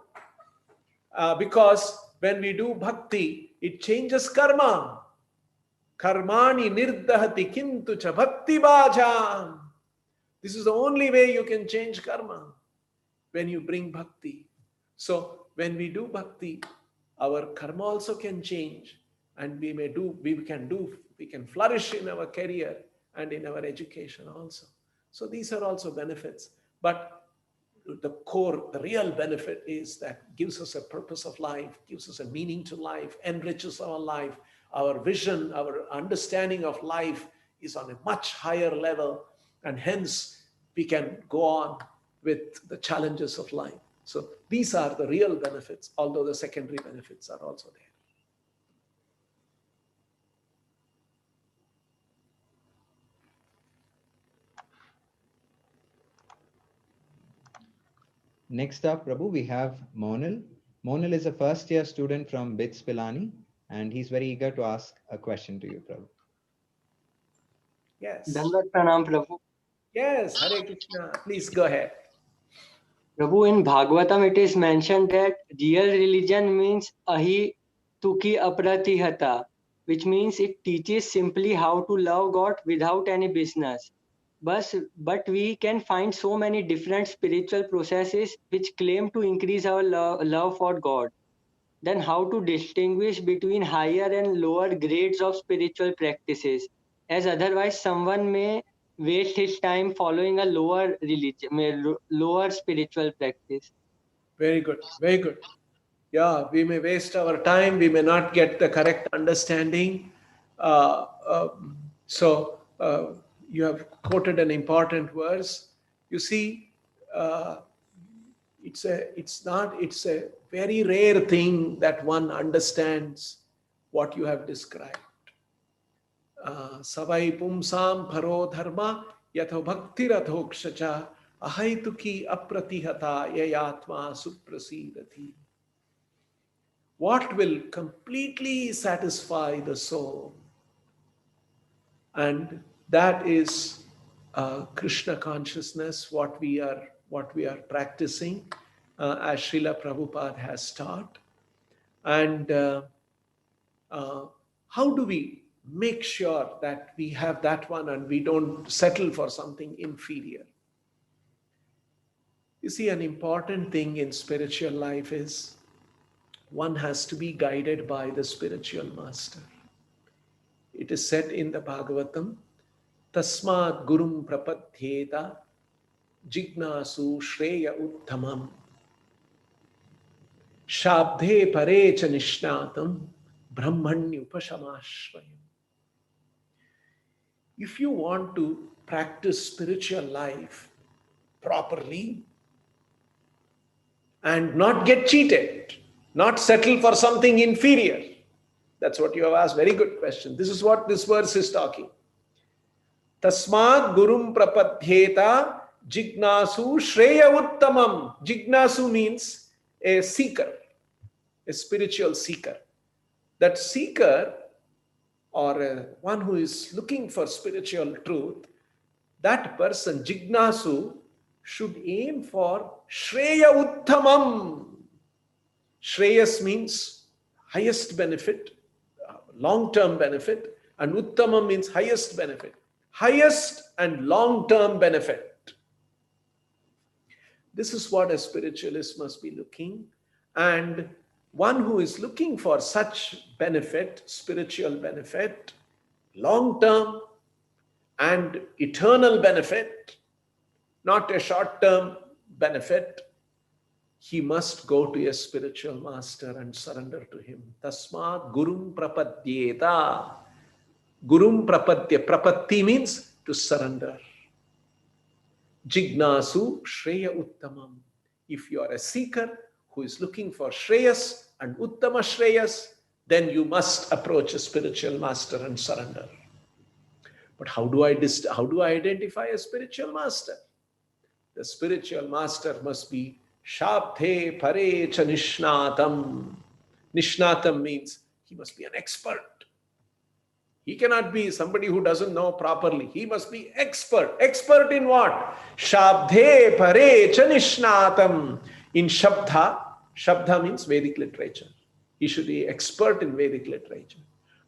Because when we do bhakti, it changes karma. Karmani nirdahati kintu cha bhakti bhajam. This is the only way you can change karma, when you bring bhakti. So when we do bhakti, our karma also can change, and we can flourish in our career and in our education also. So these are also benefits. But the core, the real benefit is that gives us a purpose of life, gives us a meaning to life, enriches our life. Our vision, our understanding of life is on a much higher level, and hence we can go on with the challenges of life. So these are the real benefits, although the secondary benefits are also there. Next up, Prabhu, we have Monil. Monil is a first-year student from BITS Pilani, and he's very eager to ask a question to you, Prabhu. Yes. Dandavat Pranam, Prabhu. Yes, Hare Krishna. Please go ahead. Prabhu, in Bhagavatam it is mentioned that real religion means ahi tuki apratihata, which means it teaches simply how to love God without any business. But we can find so many different spiritual processes which claim to increase our love for God. Then how to distinguish between higher and lower grades of spiritual practices, as otherwise someone may waste his time following a lower religion, lower spiritual practice. Very good. Very good. Yeah, we may waste our time. We may not get the correct understanding. Uh, so you have quoted an important verse. You see, it's a very rare thing that one understands what you have described. Savai pumsam pharo dharma yatho bhakti rathokshacha ahaituki apratihata yayatma suprasidati. What will completely satisfy the soul? And that is Krishna consciousness, what we are practicing, as Srila Prabhupada has taught. And how do we make sure that we have that one and we don't settle for something inferior? You see, an important thing in spiritual life is one has to be guided by the spiritual master. It is said in the Bhagavatam, Tasmat Gurum Prapadyeta Jignasu Shreya Uttamam. Shabdhe pare cha nishnatam brahmanyupashamashrayam. If you want to practice spiritual life properly and not get cheated, not settle for something inferior, that's what you have asked. Very good question. This is what this verse is talking. Tasmad gurum prapadhyeta jignasu shreya uttamam. Jignasu means a seeker, a spiritual seeker. That seeker, or one who is looking for spiritual truth, that person, jignasu, should aim for shreya uttamam. Shreyas means highest benefit, long-term benefit, and uttamam means highest benefit. Highest and long-term benefit. This is what a spiritualist must be looking. And one who is looking for such benefit, spiritual benefit, long-term and eternal benefit, not a short-term benefit, he must go to a spiritual master and surrender to him. Tasmat gurum prapadyeta. Gurum prapadya. Prapatti means to surrender. Jignasu shreya uttamam. If you are a seeker who is looking for shreyas and uttama shreyas, then you must approach a spiritual master and surrender. But how do I identify a spiritual master? The spiritual master must be Shabdhe pare cha nishnatam. Nishnatam means he must be an expert. He cannot be somebody who doesn't know properly. He must be expert. Expert in what? Shabdhe pare cha nishnatam. In Shabdha, Shabdha means Vedic literature. He should be expert in Vedic literature.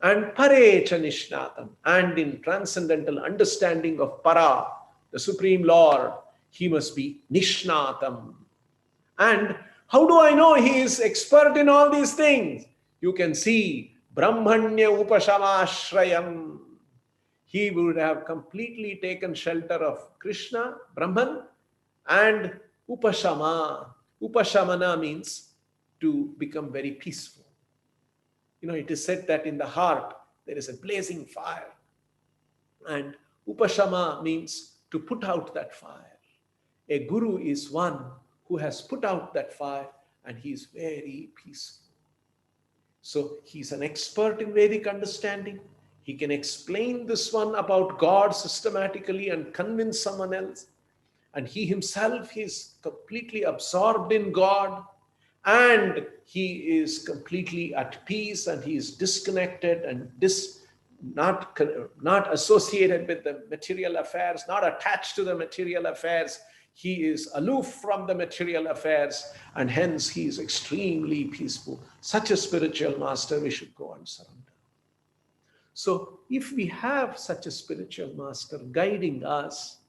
And pare cha nishnatam. And in transcendental understanding of para, the Supreme Lord, he must be nishnatam. And how do I know he is expert in all these things? You can see Brahmanya upashamashrayam. He would have completely taken shelter of Krishna, Brahman, and upashama. Upashamana means to become very peaceful. It is said that in the heart there is a blazing fire. And upashama means to put out that fire. A guru is one who has put out that fire and he is very peaceful. So he's an expert in Vedic understanding. He can explain this one about God systematically and convince someone else. And he himself is completely absorbed in God. And he is completely at peace and he is disconnected and not associated with the material affairs, not attached to the material affairs. He is aloof from the material affairs and hence he is extremely peaceful. Such a spiritual master we should go and surrender. So if we have such a spiritual master guiding us,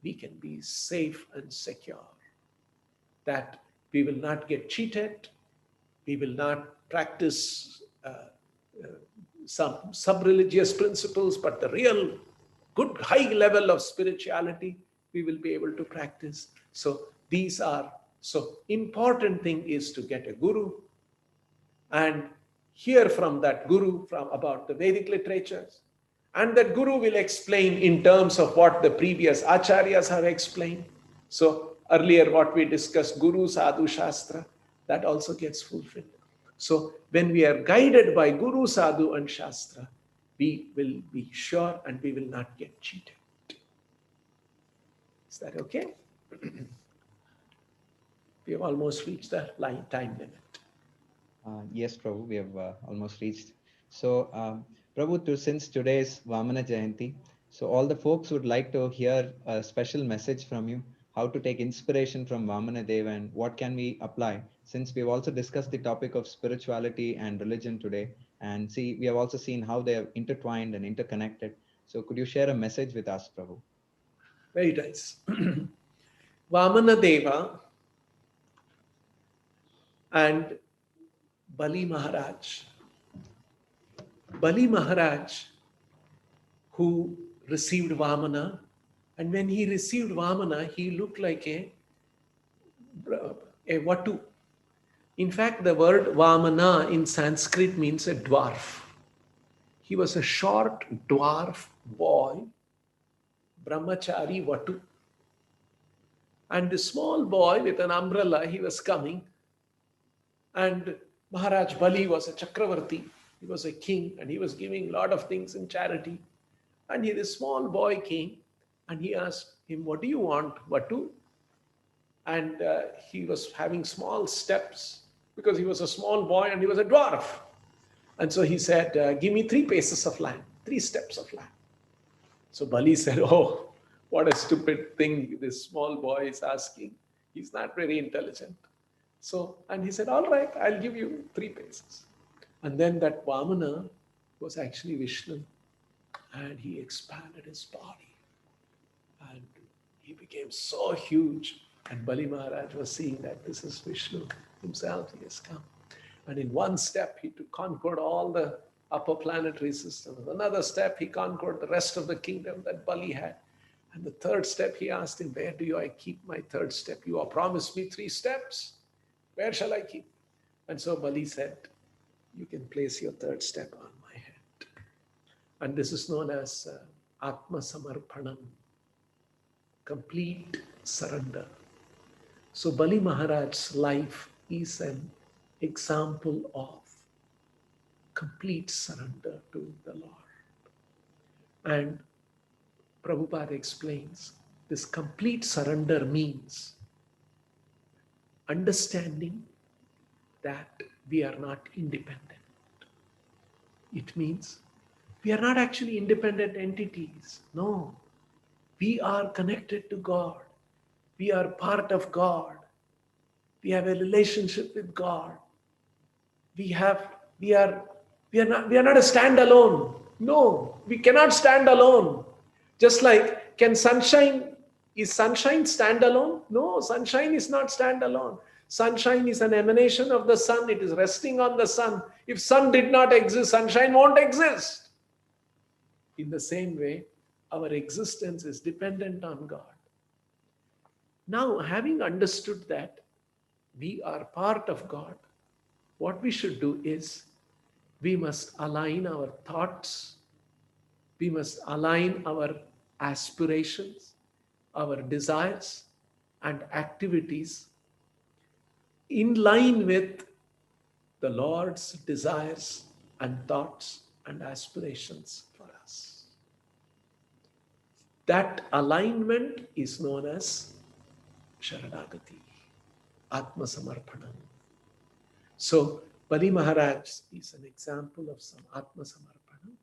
we can be safe and secure. That we will not get cheated, we will not practice some sub-religious principles, but the real good high level of spirituality we will be able to practice. So important thing is to get a guru and hear from that guru about the Vedic literatures. And that guru will explain in terms of what the previous acharyas have explained. So earlier what we discussed, Guru, Sadhu, Shastra, that also gets fulfilled. So when we are guided by Guru, Sadhu and Shastra, we will be sure and we will not get cheated. Is that okay? We have almost reached the time limit. Yes, Prabhu, we have almost reached. So, Prabhu, since today is Vamana Jayanti, so all the folks would like to hear a special message from you, how to take inspiration from Vamana Deva and what can we apply, since we've also discussed the topic of spirituality and religion today, and we have also seen how they are intertwined and interconnected. So could you share a message with us, Prabhu? Very nice. Vamana Deva and Bali Maharaj. Bali Maharaj, who received Vamana, and when he received Vamana, he looked like a Vatu. In fact, the word Vamana in Sanskrit means a dwarf. He was a short dwarf boy, brahmachari Vatu. And the small boy with an umbrella, he was coming. And Maharaj Bali was a Chakravarti. He was a king and he was giving a lot of things in charity. And this small boy came and he asked him, "What do you want, Vatu?" And he was having small steps because he was a small boy and he was a dwarf. And so he said, "Give me 3 paces of land, 3 steps of land." So Bali said, "Oh, what a stupid thing this small boy is asking. He's not very intelligent." So, and he said, "All right, I'll give you 3 paces." And then that Vamana was actually Vishnu. And he expanded his body. And he became so huge. And Bali Maharaj was seeing that this is Vishnu himself, he has come. And in one step, he conquered all the upper planetary systems. Another step, he conquered the rest of the kingdom that Bali had. And the third step, he asked him, "Where do I keep my third step? You have promised me 3 steps. Where shall I keep?" And so Bali said, "You can place your third step on my head." And this is known as Atma Samarpanam, complete surrender. So Bali Maharaj's life is an example of complete surrender to the Lord. And Prabhupada explains this complete surrender means understanding that we are not independent. It means we are not actually independent entities. No, we are connected to God. We are part of God. We have a relationship with God. We are not a standalone. No, we cannot stand alone. Just like, is sunshine stand alone? No, sunshine is not stand alone. Sunshine is an emanation of the sun. It is resting on the sun. If sun did not exist, sunshine won't exist. In the same way, our existence is dependent on God. Now, having understood that we are part of God, what we should do is we must align our thoughts, we must align our aspirations, our desires, and activities in line with the Lord's desires and thoughts and aspirations for us. That alignment is known as Sharanagati, Atma Samarpanam. So, Bali Maharaj is an example of some Atma Samarpanam.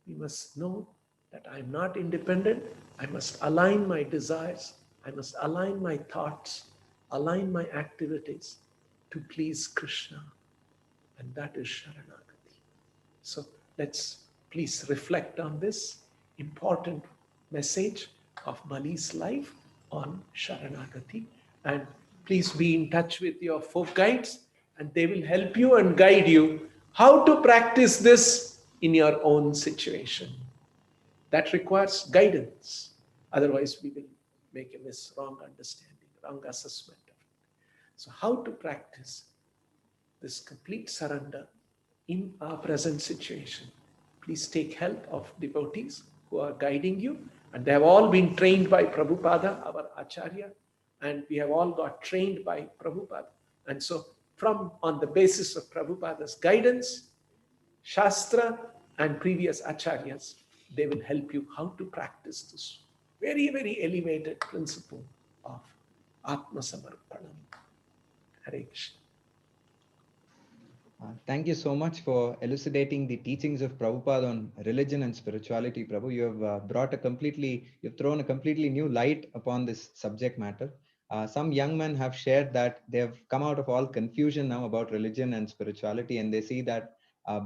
We must know that I am not independent. I must align my desires. I must align my thoughts, align my activities to please Krishna. And that is Sharanagati. So let's please reflect on this important message of Bali's life on Sharanagati. And please be in touch with your folk guides and they will help you and guide you how to practice this in your own situation. That requires guidance. Otherwise, we will make a wrong understanding, wrong assessment of it. So how to practice this complete surrender in our present situation? Please take help of devotees who are guiding you. And they have all been trained by Prabhupada, our Acharya. And we have all got trained by Prabhupada. And so on the basis of Prabhupada's guidance, Shastra and previous Acharyas, they will help you how to practice this very, very elevated principle of Atma Samarpanam. Hare Krishna. Thank you so much for elucidating the teachings of Prabhupada on religion and spirituality, Prabhu. You have you've thrown a completely new light upon this subject matter. Some young men have shared that they have come out of all confusion now about religion and spirituality, and they see that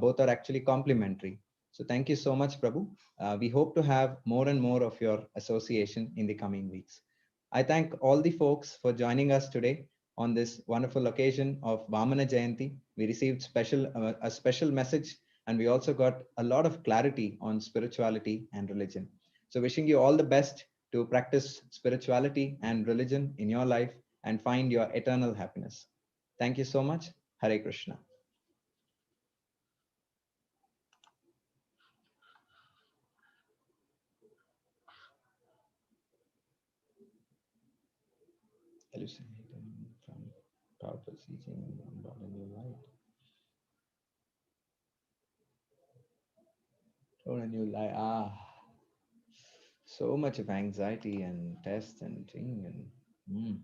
both are actually complementary. So thank you so much, Prabhu. We hope to have more and more of your association in the coming weeks. I thank all the folks for joining us today on this wonderful occasion of Vamana Jayanti. We received a special message, and we also got a lot of clarity on spirituality and religion. So wishing you all the best to practice spirituality and religion in your life and find your eternal happiness. Thank you so much. Hare Krishna. Hallucinating from powerful seeking and brought a new light. Oh, a new light. So much of anxiety and test and thing and